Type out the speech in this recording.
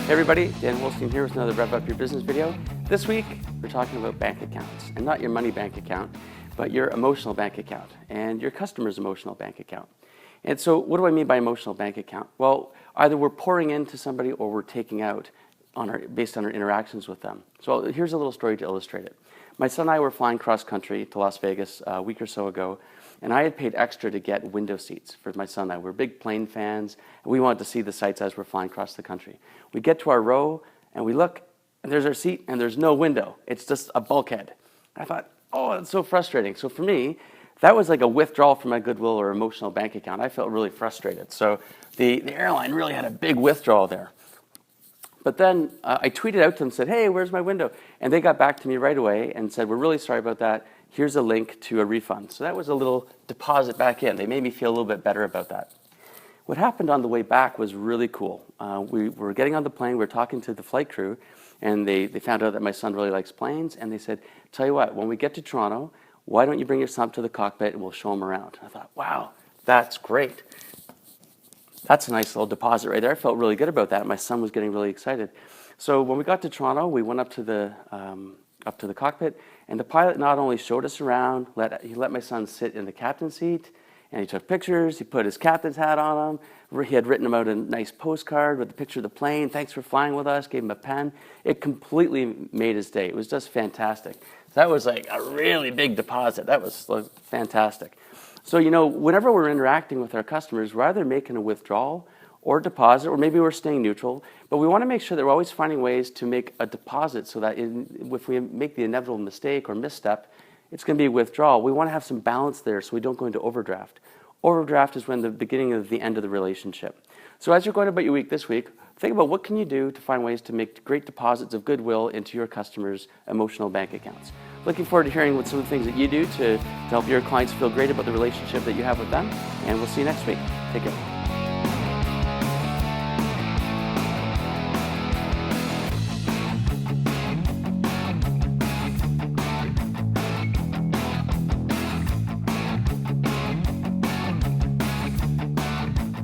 Hey everybody, Dan Holstein here with another Rev Up Your Business video. This week, we're talking about bank accounts, and not your money bank account, but your emotional bank account and your customer's emotional bank account. And so what do I mean by emotional bank account? Well, either we're pouring into somebody or we're taking out based on our interactions with them. So here's a little story to illustrate it. My son and I were flying cross country to Las Vegas a week or so ago, and I had paid extra to get window seats for my son and I. We're big plane fans, and we wanted to see the sights as we're flying across the country. We get to our row, and we look, and there's our seat, and there's no window. It's just a bulkhead. I thought, oh, that's so frustrating. So for me, that was like a withdrawal from my goodwill or emotional bank account. I felt really frustrated. So the airline really had a big withdrawal there. But then I tweeted out to them and said, hey, where's my window? And they got back to me right away and said, we're really sorry about that. Here's a link to a refund. So that was a little deposit back in. They made me feel a little bit better about that. What happened on the way back was really cool. We were getting on the plane, we were talking to the flight crew, and they found out that my son really likes planes, and they said, tell you what, when we get to Toronto, why don't you bring your son up to the cockpit and we'll show him around. I thought, wow, that's great. That's a nice little deposit right there. I felt really good about that. My son was getting really excited. So when we got to Toronto, we went up to the cockpit, and the pilot not only showed us around, he let my son sit in the captain's seat, and he took pictures. He put his captain's hat on him. He had written him out a nice postcard with a picture of the plane. Thanks for flying with us. Gave him a pen. It completely made his day. It was just fantastic. That was like a really big deposit. That was fantastic. So, you know, whenever we're interacting with our customers, we're either making a withdrawal or deposit, or maybe we're staying neutral, but we want to make sure that we're always finding ways to make a deposit so that if we make the inevitable mistake or misstep, it's going to be a withdrawal. We want to have some balance there so we don't go into overdraft. Overdraft is when the beginning of the end of the relationship. So as you're going about your week this week, think about what can you do to find ways to make great deposits of goodwill into your customers' emotional bank accounts. Looking forward to hearing what some of the things that you do to help your clients feel great about the relationship that you have with them, and we'll see you next week. Take care.